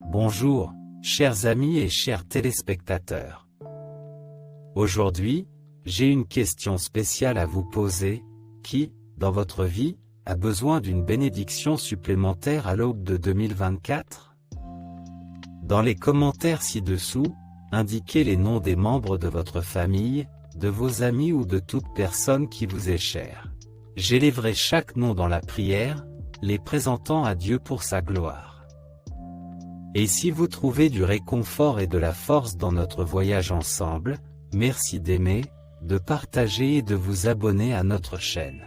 Bonjour, chers amis et chers téléspectateurs. Aujourd'hui, j'ai une question spéciale à vous poser. Qui, dans votre vie, a besoin d'une bénédiction supplémentaire à l'aube de 2024? Dans les commentaires ci-dessous, indiquez les noms des membres de votre famille, de vos amis ou de toute personne qui vous est chère. J'élèverai chaque nom dans la prière, les présentant à Dieu pour sa gloire. Et si vous trouvez du réconfort et de la force dans notre voyage ensemble, merci d'aimer, de partager et de vous abonner à notre chaîne.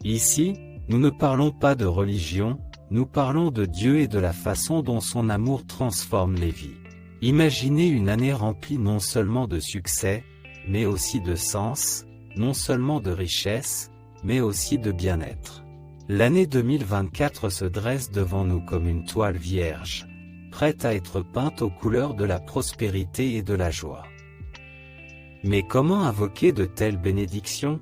Ici, nous ne parlons pas de religion, nous parlons de Dieu et de la façon dont son amour transforme les vies. Imaginez une année remplie non seulement de succès, mais aussi de sens, non seulement de richesse, mais aussi de bien-être. L'année 2024 se dresse devant nous comme une toile vierge, prête à être peinte aux couleurs de la prospérité et de la joie. Mais comment invoquer de telles bénédictions?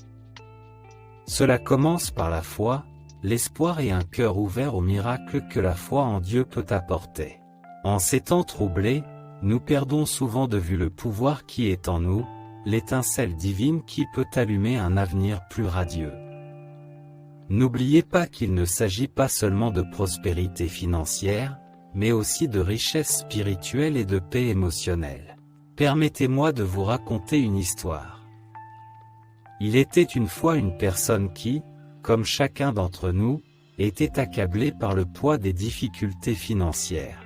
Cela commence par la foi, l'espoir et un cœur ouvert aux miracles que la foi en Dieu peut apporter. En ces temps troublés, nous perdons souvent de vue le pouvoir qui est en nous, l'étincelle divine qui peut allumer un avenir plus radieux. N'oubliez pas qu'il ne s'agit pas seulement de prospérité financière, mais aussi de richesse spirituelle et de paix émotionnelle. Permettez-moi de vous raconter une histoire. Il était une fois une personne qui, comme chacun d'entre nous, était accablée par le poids des difficultés financières.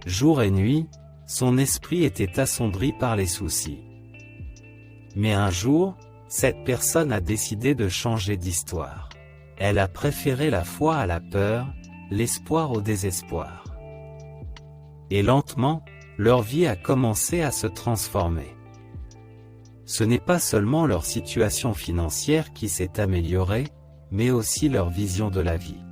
Jour et nuit, son esprit était assombri par les soucis. Mais un jour, cette personne a décidé de changer d'histoire. Elle a préféré la foi à la peur, l'espoir au désespoir. Et lentement, leur vie a commencé à se transformer. Ce n'est pas seulement leur situation financière qui s'est améliorée, mais aussi leur vision de la vie.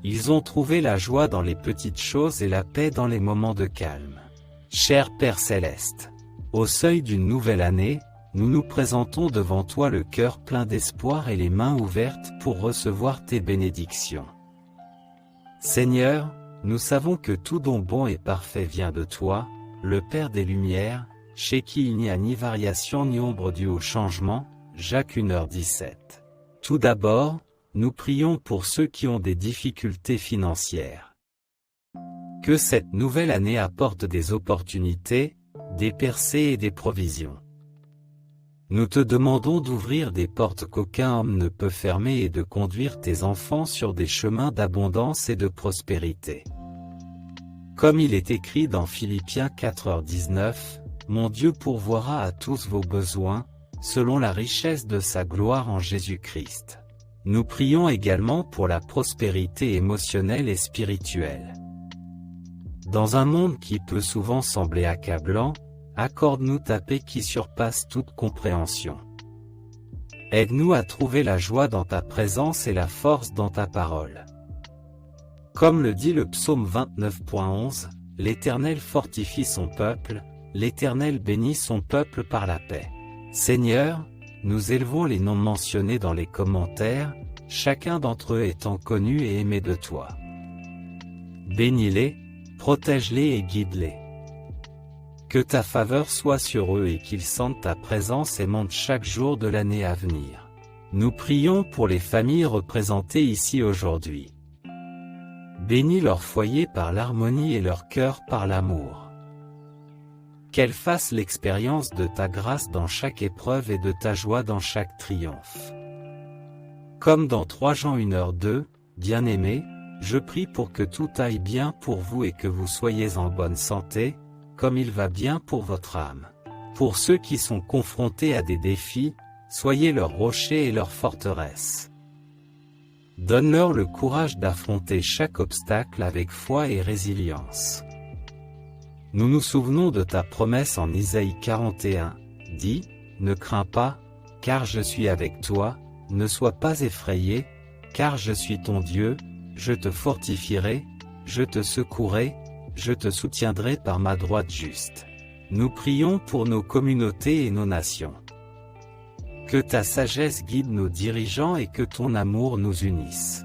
Ils ont trouvé la joie dans les petites choses et la paix dans les moments de calme. Cher Père Céleste, au seuil d'une nouvelle année, nous nous présentons devant toi le cœur plein d'espoir et les mains ouvertes pour recevoir tes bénédictions. Seigneur, nous savons que tout don bon et parfait vient de toi, le Père des Lumières, chez qui il n'y a ni variation ni ombre due au changement, Jacques 1h17. Tout d'abord, nous prions pour ceux qui ont des difficultés financières. Que cette nouvelle année apporte des opportunités, des percées et des provisions. Nous te demandons d'ouvrir des portes qu'aucun homme ne peut fermer et de conduire tes enfants sur des chemins d'abondance et de prospérité. Comme il est écrit dans Philippiens 4h19, mon Dieu pourvoira à tous vos besoins, selon la richesse de sa gloire en Jésus-Christ. Nous prions également pour la prospérité émotionnelle et spirituelle. Dans un monde qui peut souvent sembler accablant, accorde-nous ta paix qui surpasse toute compréhension. Aide-nous à trouver la joie dans ta présence et la force dans ta parole. Comme le dit le psaume 29.11, l'Éternel fortifie son peuple, l'Éternel bénit son peuple par la paix. Seigneur, nous élevons les noms mentionnés dans les commentaires, chacun d'entre eux étant connu et aimé de toi. Bénis-les, protège-les et guide-les. Que ta faveur soit sur eux et qu'ils sentent ta présence et montent chaque jour de l'année à venir. Nous prions pour les familles représentées ici aujourd'hui. Bénis leur foyer par l'harmonie et leur cœur par l'amour. Qu'elles fassent l'expérience de ta grâce dans chaque épreuve et de ta joie dans chaque triomphe. Comme dans 3 Jean 1h2, bien-aimés, je prie pour que tout aille bien pour vous et que vous soyez en bonne santé, comme il va bien pour votre âme. Pour ceux qui sont confrontés à des défis, soyez leur rocher et leur forteresse. Donne-leur le courage d'affronter chaque obstacle avec foi et résilience. Nous nous souvenons de ta promesse en Isaïe 41, dis, ne crains pas, car je suis avec toi, ne sois pas effrayé, car je suis ton Dieu, je te fortifierai, je te secourrai, je te soutiendrai par ma droite juste. Nous prions pour nos communautés et nos nations. Que ta sagesse guide nos dirigeants et que ton amour nous unisse.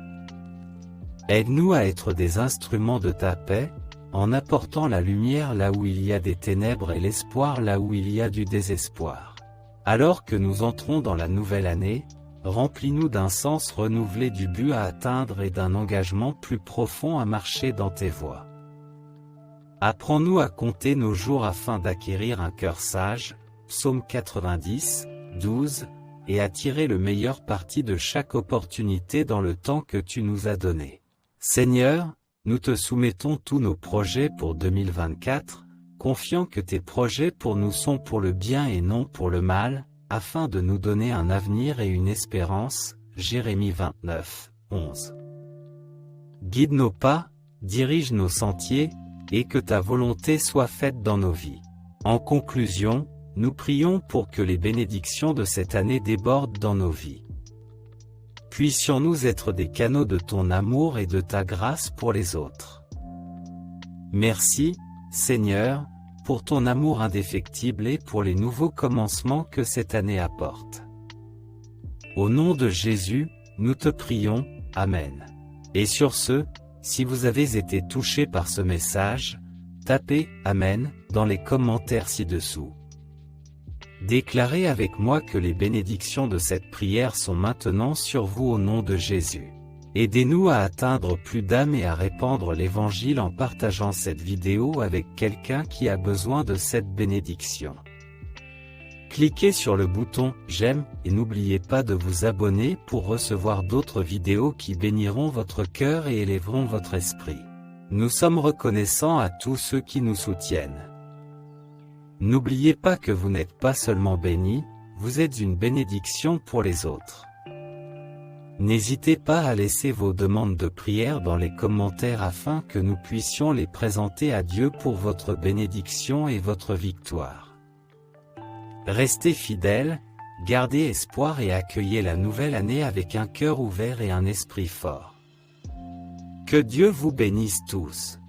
Aide-nous à être des instruments de ta paix, en apportant la lumière là où il y a des ténèbres et l'espoir là où il y a du désespoir. Alors que nous entrons dans la nouvelle année, remplis-nous d'un sens renouvelé du but à atteindre et d'un engagement plus profond à marcher dans tes voies. Apprends-nous à compter nos jours afin d'acquérir un cœur sage, Psaume 90, 12, et à tirer le meilleur parti de chaque opportunité dans le temps que tu nous as donné. Seigneur, nous te soumettons tous nos projets pour 2024, confiant que tes projets pour nous sont pour le bien et non pour le mal, afin de nous donner un avenir et une espérance. Jérémie 29, 11. Guide nos pas, dirige nos sentiers, et que ta volonté soit faite dans nos vies. En conclusion, nous prions pour que les bénédictions de cette année débordent dans nos vies. Puissions-nous être des canaux de ton amour et de ta grâce pour les autres. Merci, Seigneur, pour ton amour indéfectible et pour les nouveaux commencements que cette année apporte. Au nom de Jésus, nous te prions, Amen. Et sur ce, si vous avez été touché par ce message, tapez « Amen » dans les commentaires ci-dessous. Déclarez avec moi que les bénédictions de cette prière sont maintenant sur vous au nom de Jésus. Aidez-nous à atteindre plus d'âmes et à répandre l'Évangile en partageant cette vidéo avec quelqu'un qui a besoin de cette bénédiction. Cliquez sur le bouton « J'aime » et n'oubliez pas de vous abonner pour recevoir d'autres vidéos qui béniront votre cœur et élèveront votre esprit. Nous sommes reconnaissants à tous ceux qui nous soutiennent. N'oubliez pas que vous n'êtes pas seulement bénis, vous êtes une bénédiction pour les autres. N'hésitez pas à laisser vos demandes de prière dans les commentaires afin que nous puissions les présenter à Dieu pour votre bénédiction et votre victoire. Restez fidèles, gardez espoir et accueillez la nouvelle année avec un cœur ouvert et un esprit fort. Que Dieu vous bénisse tous.